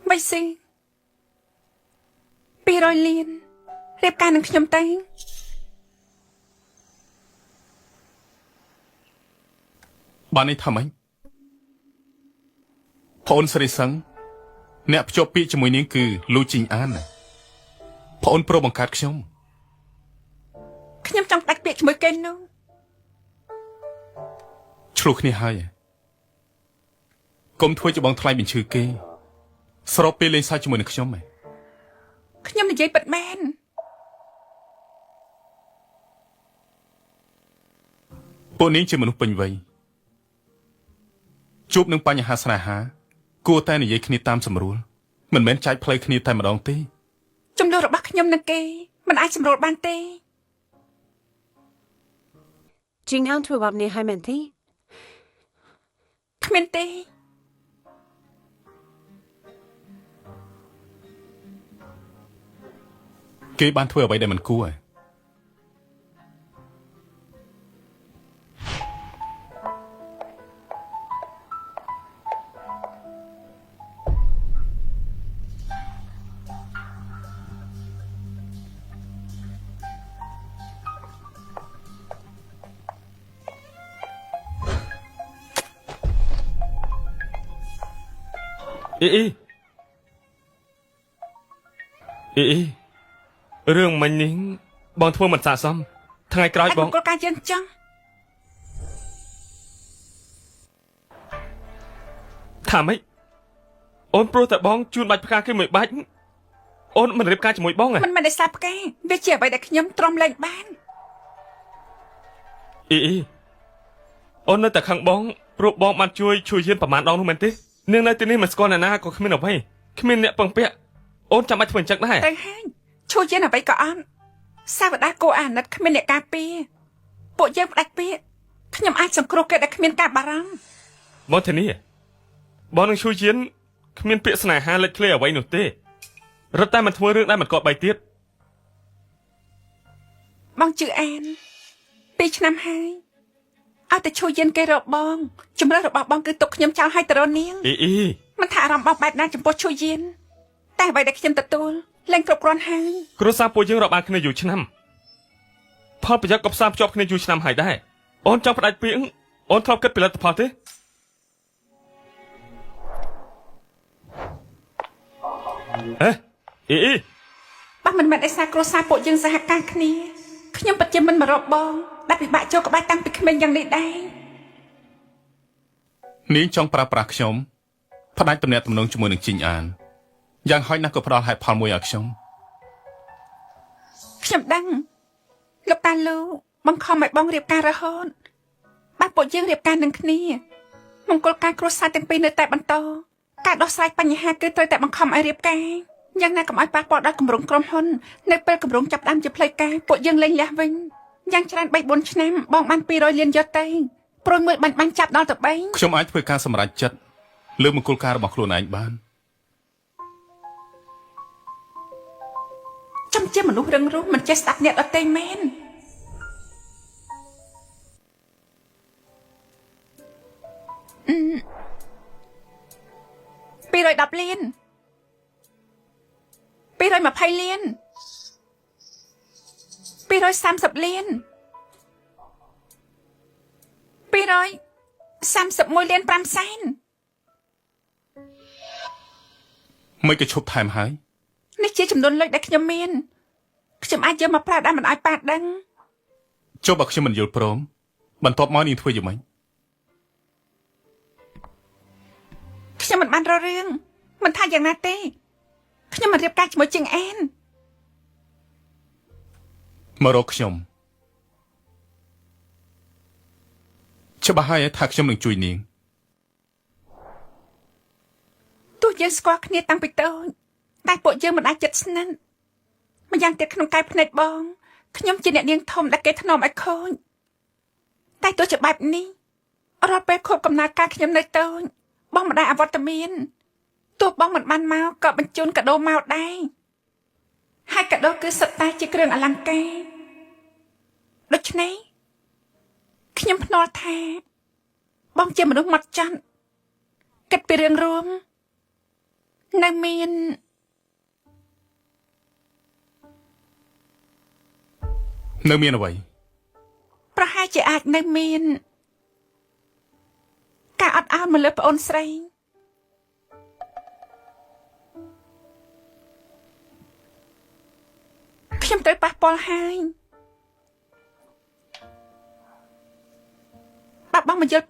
ไม่สิ200 លានរៀបការនឹងខ្ញុំទៅបាននេះថាម៉េចប្អូនស្រីសឹងអ្នកភ្ជាប់ពាក្យជាមួយនាងគឺលូជីងអានប្អូនប្រុសបង្កើតខ្ញុំចង់ដាច់ពាក្យជាមួយគេនោះឆ្លោះគ្នាហើយកុំធ្វើជាបងថ្លៃបញ្ឈឺគេស្របពេលលេងសើចជាមួយនឹងខ្ញុំខ្ញុំនិយាយពិតមែនពួកនាងជាមនុស្សពេញវ័យជួបនឹងបញ្ហាស្នេហាគួរតែនិយាយគ្នាតាមសម្រួលមិនមែនចែកផ្លូវគ្នាតែម្ដងទេចំនួនរបស់ខ្ញុំនឹងគេមិនអាចសម្រួលបានទេជីងអានធ្វើបែបនេះហើយមែនទេគ្មានទេគេបានធ្វើអ្វីដែលមិនគួរអ៊ីរឿងមិញនេះបងធ្វើមិនស័ក្តិសមថ្ងៃក្រោយបងគោលការណ៍យើងចង់ថាម៉េចអូនព្រោះតែបងជូនបាច់ផ្កាគេមួយបាច់អូនមិនរៀបការជាមួយបងមិនได้សារផ្កាវាជាអ្វីដែលខ្ញុំទ្រាំលែងបានអ៊ីអូននៅតែខឹងបងព្រោះបងបានជួយយានប្រមាណដងនោះមែនទេនាងនៅទីនេះមិនស្គាល់អ្នកណាក៏គ្មានអ្វីគ្មានអ្នកពឹងពាក់អូនចាំបាច់ធ្វើអញ្ចឹងដែរទៅហើយជួយយានអ្វីក៏អត់សាវតាគោអាណិតគ្មានអ្នកការពារពួកយើងផ្ដាច់ពាក្យខ្ញុំអាចសង្គ្រោះគេដែលគ្មានការបារម្ភបងធានាបងនឹងជួយយានគ្មានពាក្យស្នេហាលេចធ្លាយអ្វីនោះទេរត់តែមិនធ្វើរឿងដែលមិនគប្បីទៀតបងជឿអាន2 ឆ្នាំហើយអត់តែជួយយានគេរកបងជំរឿនរបស់បងគឺទុកខ្ញុំចោលឲ្យទៅរនាងអ៊ីមិនថាអារម្មណ៍បងបែបណាចំពោះជួយយានតែអ្វីដែលខ្ញុំទទួលលែងគ្រប់គ្រាន់ហើយគ្រួសារពួកយើងរាប់អានគ្នាយូរឆ្នាំផលប្រយោជន៍ក៏ផ្សារភ្ជាប់គ្នាយូរឆ្នាំហើយដែរអូនចង់ផ្ដាច់ពាក្យអូនធ្លាប់គិតពីលទ្ធផលទេអ៊ីបើមិនមែនឯសារគ្រួសារពួកយើងសហការគ្នាខ្ញុំពិតជាមិនមករកបងដែលពិបាកចូលក្បែរតាំងពីក្មេងយ៉ាងនេះដែរនាងចង់ប្រើប្រាស់ខ្ញុំផ្ដាច់ទំនាក់ទំនងជាមួយនឹងជីងអានយ៉ាងហោចណាស់ក៏ផ្ដល់ហេតុផលមួយឲ្យខ្ញុំដឹងលោកតាលូបង្ខំឲ្យបងរៀបការរហូតបើពួកយើងរៀបការនឹងគ្នាមង្គលការគ្រួសារទាំងពីរនៅតែបន្តការដោះស្រាយបញ្ហាគឺត្រូវតែបង្ខំឲ្យរៀបការយ៉ាងណាកុំឲ្យប៉ះពាល់ដល់គម្រោងក្រុមហ៊ុននៅពេលគម្រោងចាប់ផ្ដើមជាផ្លូវការពួកយើងលែងលះវិញយ៉ាងច្រើន 3-4 ឆ្នាំបងបាន200 លានយកទៅព្រួយមួយបាញ់ចាប់ដល់ទៅ3ខ្ញុំអាចធ្វើការសម្រេចចិត្តលើមង្គលការរបស់ខ្លួនឯងបានចាំជាមនុស្សរឹងរូសមិនចេះស្ដាប់អ្នកដទៃមែន210 លាន220 លាន230 លាន231 លាន 5 សែនមិនក៏ឈប់ថែមហើយនេះជាចំនួនលុយដែលខ្ញុំមានខ្ញុំអាចយកមកប្រើដែលមិនឲ្យប៉ាដឹងចុះបើខ្ញុំមិនយល់ព្រមបន្ទាប់មកនាងធ្វើយ៉ាងម៉េចខ្ញុំមិនបានរករឿងមិនថាយ៉ាងណាទេខ្ញុំមិនរៀបការជាមួយជាងអានមករកខ្ញុំច្បាស់ហើយថាខ្ញុំនឹងជួយនាងទោះយើងស្គាល់គ្នាតាំងពីតូចតែពួកយើងមិនអាចជិតស្និទ្ធម្យ៉ាងទៀតក្នុងកាយភ្នែកបងខ្ញុំជាអ្នកនាងធំដែលគេថ្នមឲ្យខូចតែទោះជាបែបនេះរាល់ពេលខូបកំណើតការខ្ញុំនៅតូចបងមិនដែលអវត្តមានទោះបងមិនបានមកក៏បញ្ជូនកាដូមកដែរហើយកាដូគឺសុទ្ធតែជាគ្រឿងអលង្ការដូច្នេះខ្ញុំភ្នាល់ថា បងជាមនុស្សម៉ត់ចត់គិតពីរឿងរួមនៅមាន នៅមានអ្វី ប្រហែលជាអាចនៅមានការអត់ឱនមកលើប្អូនស្រីខ្ញុំត្រូវប៉ះពាល់ហើយបើបងមកយល់